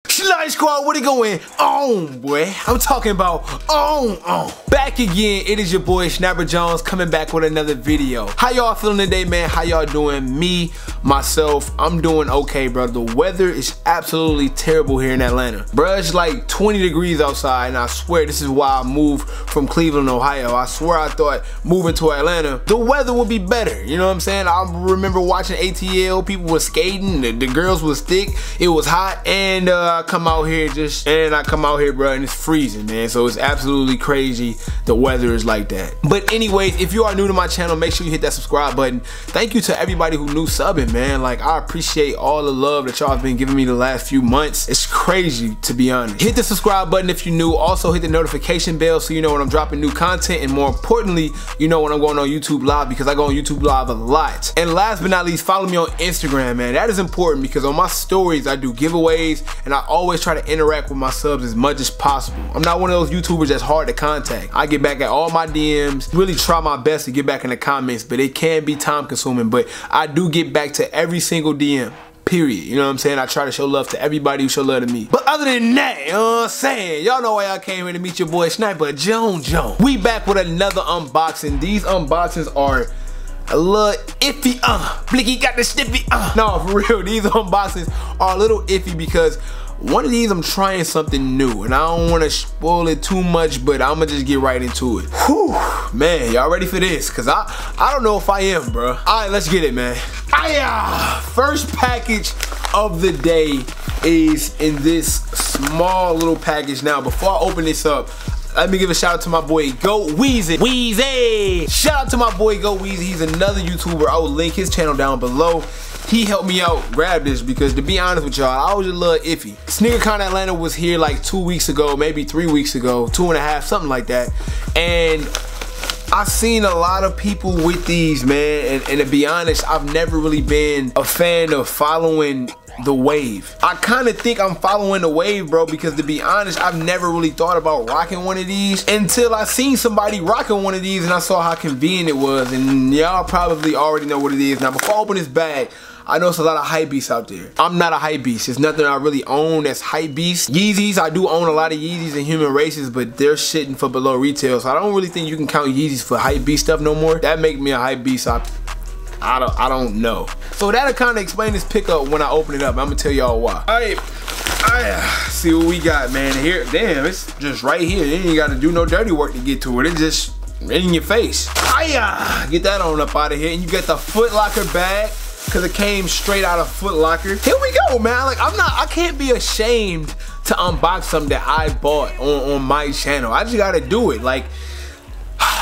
Slide Squad, what it going on, boy? I'm talking about on. Back again, it is your boy Snapper Jones coming back with another video. How y'all feeling today, man? How y'all doing? Me, myself, I'm doing okay, bro. The weather is absolutely terrible here in Atlanta. Bro, it's like 20 degrees outside, and I swear this is why I moved from Cleveland, Ohio. I swear I thought moving to Atlanta, the weather would be better. You know what I'm saying? I remember watching ATL, people were skating, the girls was thick, it was hot, and I come out here, bro, and it's freezing, man. So it's absolutely crazy the weather is like that. But anyways, if you are new to my channel, make sure you hit that subscribe button. Thank you to everybody who new subbing, man. Like, I appreciate all the love that y'all have been giving me the last few months. It's crazy, to be honest. Hit the subscribe button if you're new. Also hit the notification bell so you know when I'm dropping new content, and more importantly, you know when I'm going on YouTube Live, because I go on YouTube Live a lot. And last but not least, follow me on Instagram, man. That is important because on my stories I do giveaways, and I always try to interact with my subs as much as possible. I'm not one of those YouTubers that's hard to contact. I get back at all my DMs, really try my best to get back in the comments, but it can be time consuming, but I do get back to every single DM. Period. You know what I'm saying? I try to show love to everybody who show love to me. But other than that, you know what I'm saying? Y'all know why I came here to meet your boy Sniper Jones. We back with another unboxing. These unboxings are a little iffy, Blicky got the snippy, No, for real, these unboxings are a little iffy because one of these I'm trying something new, and I don't want to spoil it too much, but I'm gonna just get right into it. Whew, man, y'all ready for this? Cause I don't know if I am, bro. All right, let's get it, man. First package of the day is in this small little package. Now, before I open this up, let me give a shout out to my boy Go Weezy. Shout out to my boy Go Weezy. He's another YouTuber. I will link his channel down below. He helped me out grab this because, to be honest with y'all, I was a little iffy. SneakerCon Atlanta was here like 2 weeks ago, maybe 3 weeks ago, 2.5, something like that. And I've seen a lot of people with these, man, and to be honest, I've never really been a fan of following the wave. I kind of think I'm following the wave, bro, because to be honest, I've never really thought about rocking one of these until I seen somebody rocking one of these and I saw how convenient it was, and y'all probably already know what it is. Now, before I open this bag, I know it's a lot of hype beasts out there. I'm not a hype beast. It's nothing I really own that's hype beast. Yeezys, I do own a lot of Yeezys and Human Races, but they're shitting for below retail, so I don't really think you can count Yeezys for hype beast stuff no more. That make me a hype beast. I don't know. So that'll kind of explain this pickup when I open it up. I'm gonna tell y'all why. All right, see what we got, man. Here, damn, it's just right here. You ain't gotta do no dirty work to get to it. It's just right in your face. Get that on up out of here, and you get the Foot Locker bag, cause it came straight out of Foot Locker. Here we go, man. Like, I can't be ashamed to unbox something that I bought on my channel. I just gotta do it. Like,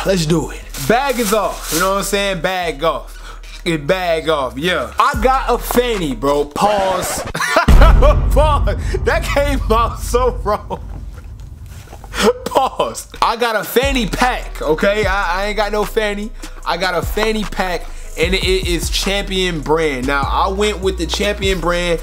let's do it. Bag is off. You know what I'm saying? Bag off. Bag off, yeah. I got a fanny, bro. Pause. Pause. That came out so wrong. Pause. I got a fanny pack, okay? I ain't got no fanny. I got a fanny pack, and it is Champion brand. Now, I went with the Champion brand.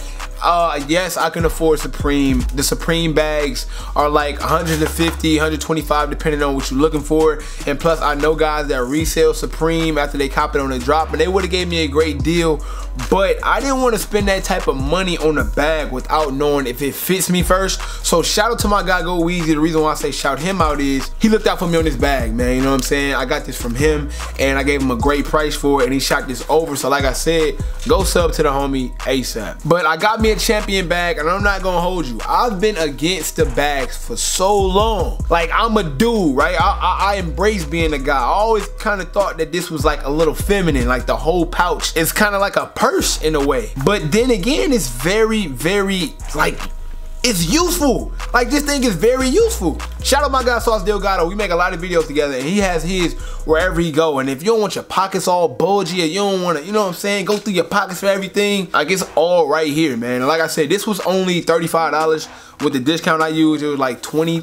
Yes, I can afford Supreme. The Supreme bags are like 150, 125 depending on what you're looking for. And plus, I know guys that resell Supreme after they cop it on the drop, and they would have gave me a great deal. But I didn't want to spend that type of money on a bag without knowing if it fits me first. So shout out to my guy Go Weezy. The reason why I say shout him out is he looked out for me on this bag, man. You know what I'm saying? I got this from him, and I gave him a great price for it, and he shot this over. So like I said, go sub to the homie ASAP. But I got me a Champion bag, and I'm not gonna hold you. I've been against the bags for so long. Like, I'm a dude, right? I embrace being a guy. I always kind of thought that this was like a little feminine, like the whole pouch. It's kind of like a purse in a way. But then again, it's very, very, like, it's useful. Like, this thing is very useful. Shout out my guy Sauce Delgado. We make a lot of videos together, and he has his wherever he go. And if you don't want your pockets all bulgy, or you don't want to, you know what I'm saying, go through your pockets for everything, like, it's all right here, man. And like I said, this was only $35. With the discount I used, it was like $22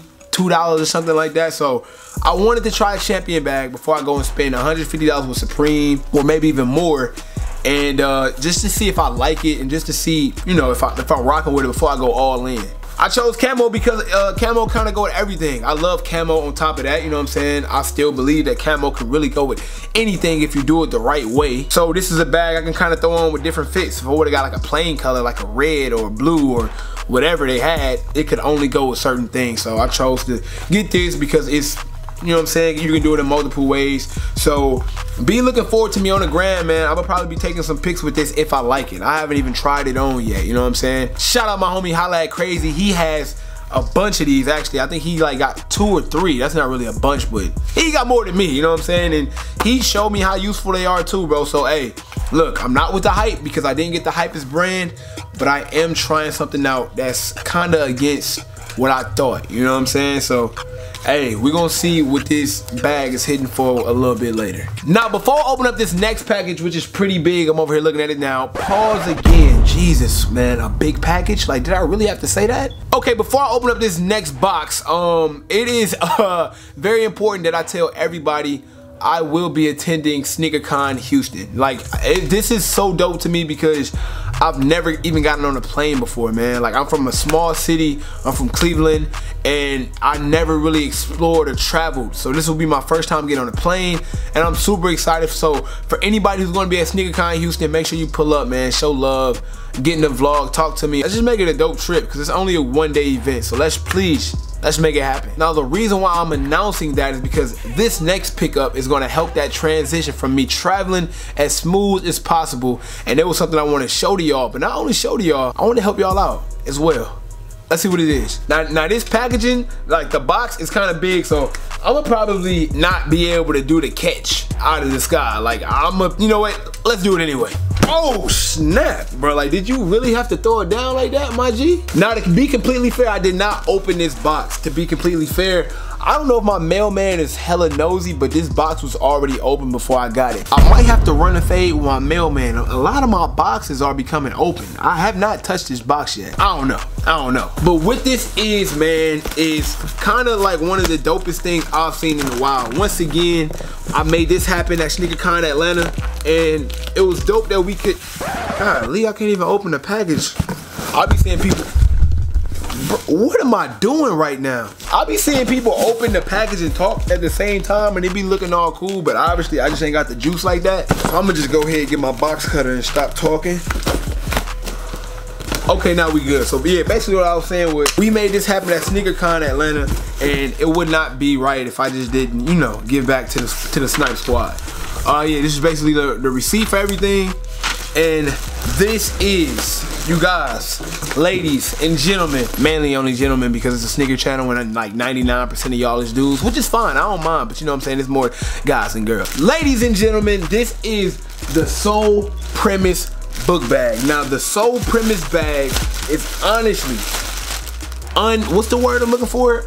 or something like that. So I wanted to try a Champion bag before I go and spend $150 with Supreme, or maybe even more. And just to see if I like it, and just to see, you know, if I'm rocking with it before I go all in. I chose camo because camo kind of go with everything. I love camo on top of that, you know what I'm saying? I still believe that camo can really go with anything if you do it the right way. So this is a bag I can kind of throw on with different fits. If I would've got like a plain color, like a red or a blue or whatever they had, it could only go with certain things. So I chose to get this because it's, you know what I'm saying, you can do it in multiple ways. So be looking forward to me on the gram, man. I'm gonna probably be taking some pics with this if I like it. I haven't even tried it on yet, you know what I'm saying? Shout out my homie Holla at Crazy. He has a bunch of these actually. I think he like got 2 or 3. That's not really a bunch, but he got more than me, you know what I'm saying? And he showed me how useful they are too, bro. So hey, look, I'm not with the hype because I didn't get the Hypest brand, but I am trying something out that's kind of against what I thought, you know what I'm saying? So hey, we're gonna see what this bag is hitting for a little bit later. Now, before I open up this next package, which is pretty big, I'm over here looking at it now. Pause again. Jesus, man, a big package? Like, did I really have to say that? Okay, before I open up this next box, it is very important that I tell everybody I will be attending SneakerCon Houston. Like, this is so dope to me because I've never even gotten on a plane before, man. Like, I'm from a small city, I'm from Cleveland, and I never really explored or traveled. So this will be my first time getting on a plane, and I'm super excited. So for anybody who's gonna be at SneakerCon Houston, make sure you pull up, man, show love, get in the vlog, talk to me. Let's just make it a dope trip because it's only a one-day event. So let's make it happen. Now, the reason why I'm announcing that is because this next pickup is gonna help that transition from me traveling as smooth as possible. And it was something I want to show to y'all, but not only show to y'all, I want to help y'all out as well. Let's see what it is. Now this packaging, like the box is kind of big, so I'm gonna probably not be able to do the catch out of the sky. Like, you know what? Let's do it anyway. Oh snap, bro, like, did you really have to throw it down like that, my G? Now, to be completely fair, I did not open this box. To be completely fair, I don't know if my mailman is hella nosy, but this box was already open before I got it. I might have to run a fade with my mailman. A lot of my boxes are becoming open. I have not touched this box yet. I don't know. But what this is, man, is kind of like one of the dopest things I've seen in a while. Once again, I made this happen at SneakerCon Atlanta, and it was dope that we could, golly, I can't even open the package. I'll be seeing people, bro, what am I doing right now? I'll be seeing people open the package and talk at the same time, and they be looking all cool, but obviously I just ain't got the juice like that. So I'm gonna just go ahead and get my box cutter and stop talking. Okay, now we good. So yeah, basically what I was saying was, we made this happen at SneakerCon Atlanta, and it would not be right if I just didn't, you know, give back to the Snipe Squad. Yeah, this is basically the receipt for everything, and this is, you guys, ladies and gentlemen, mainly only gentlemen because it's a sneaker channel and like 99% of y'all is dudes, which is fine, I don't mind, but you know what I'm saying, it's more guys than girls. Ladies and gentlemen, this is the Sole Premise book bag. Now, the Sole Premise bag is honestly, what's the word I'm looking for?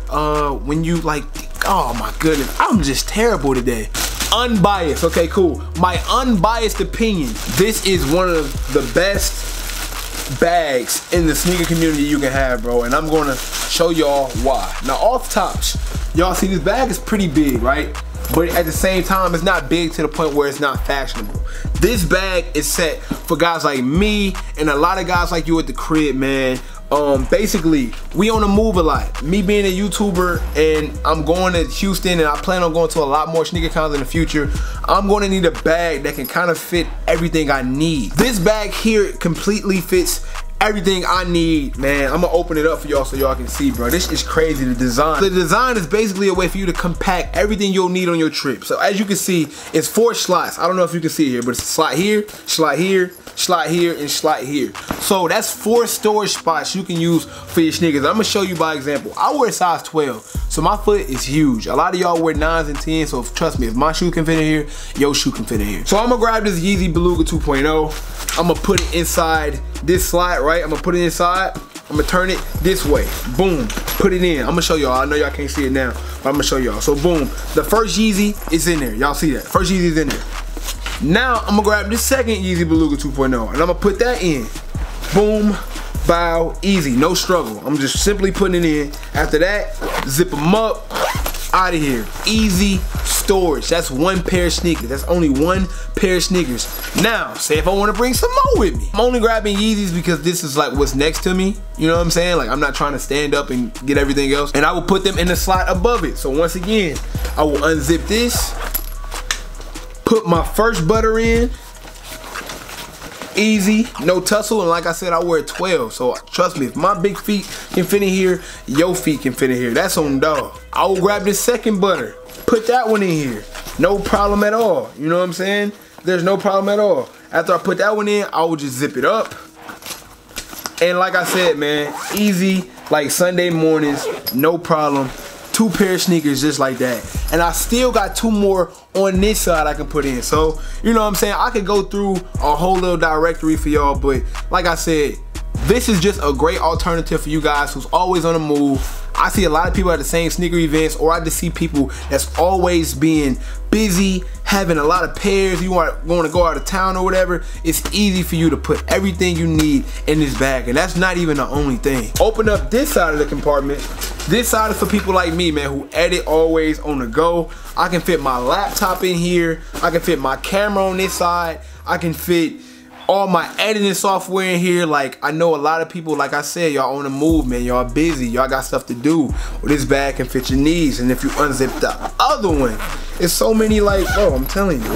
When you like, oh my goodness, I'm just terrible today. Unbiased. Okay, cool. My unbiased opinion, this is one of the best bags in the sneaker community you can have, bro, and I'm gonna show y'all why. Now, off tops, y'all see this bag is pretty big, right? But at the same time, it's not big to the point where it's not fashionable. This bag is set for guys like me and a lot of guys like you at the crib, man. Basically, we on the move a lot. Me being a YouTuber, and I'm going to Houston, and I plan on going to a lot more sneaker cons in the future. I'm going to need a bag that can kind of fit everything I need. This bag here completely fits everything I need, man. I'm gonna open it up for y'all so y'all can see, bro. This is crazy, the design. The design is basically a way for you to compact everything you'll need on your trip. So as you can see, it's 4 slots. I don't know if you can see it here, but it's a slot here, slot here, slot here, and slot here. So that's 4 storage spots you can use for your sneakers. I'm gonna show you by example. I wear size 12, so my foot is huge. A lot of y'all wear 9s and 10s, so trust me, if my shoe can fit in here, your shoe can fit in here. So I'm gonna grab this Yeezy Beluga 2.0. I'm gonna put it inside this slot, right? I'm gonna put it inside. I'm gonna turn it this way. Boom, put it in. I'm gonna show y'all. I know y'all can't see it now, but I'm gonna show y'all. So boom, the first Yeezy is in there. Y'all see that? First Yeezy is in there. Now I'm gonna grab this second Yeezy Beluga 2.0 and I'm gonna put that in. Boom, bow, easy, no struggle. I'm just simply putting it in. After that, zip them up, out of here. Easy storage. That's 1 pair of sneakers. That's only 1 pair of sneakers. Now, say if I want to bring some more with me. I'm only grabbing Yeezys because this is like what's next to me. You know what I'm saying? Like, I'm not trying to stand up and get everything else. And I will put them in the slot above it. So once again, I will unzip this, put my first butter in, Easy, no tussle, and like I said, I wear 12, so trust me, if my big feet can fit in here, your feet can fit in here. That's on dog. I will grab this second butter, put that one in here. No problem at all. You know what I'm saying? There's no problem at all. After I put that one in, I will just zip it up. And like I said, man, easy, like Sunday mornings, no problem. 2 pair of sneakers just like that. And I still got 2 more on this side I can put in. So, you know what I'm saying? I could go through a whole little directory for y'all, but like I said, this is just a great alternative for you guys who's always on the move. I see a lot of people at the same sneaker events, or I just see people that's always being busy, having a lot of pairs. You want to go out of town or whatever. It's easy for you to put everything you need in this bag, and that's not even the only thing. Open up this side of the compartment. This side is for people like me, man, who edit always on the go. I can fit my laptop in here. I can fit my camera on this side. I can fit all my editing software in here. Like, I know a lot of people, like I said, y'all on the move, man. Y'all busy, y'all got stuff to do. Well, this bag can fit your needs. And if you unzip the other one, it's so many, like, bro, I'm telling you.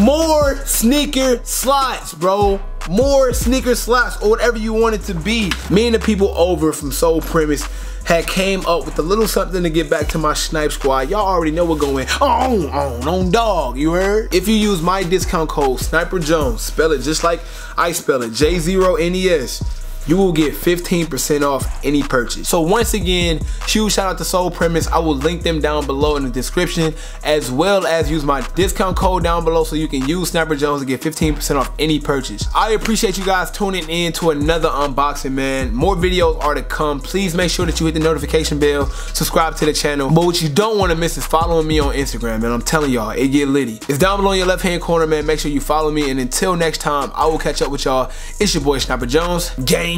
More sneaker slots, bro. More sneaker slots, or whatever you want it to be. Me and the people over from Soul Premise had came up with a little something to get back to my Snipe Squad. Y'all already know what's going on dog, you heard? If you use my discount code Sniper Jones, spell it just like I spell it, J0NES, you will get 15% off any purchase. So once again, huge shout out to Soul Premise. I will link them down below in the description, as well as use my discount code down below so you can use Sniper Jones to get 15% off any purchase. I appreciate you guys tuning in to another unboxing, man. More videos are to come. Please make sure that you hit the notification bell, subscribe to the channel. But what you don't want to miss is following me on Instagram, man. I'm telling y'all, it get litty. It's down below in your left hand corner, man. Make sure you follow me, and until next time, I will catch up with y'all. It's your boy Sniper Jones. Gang.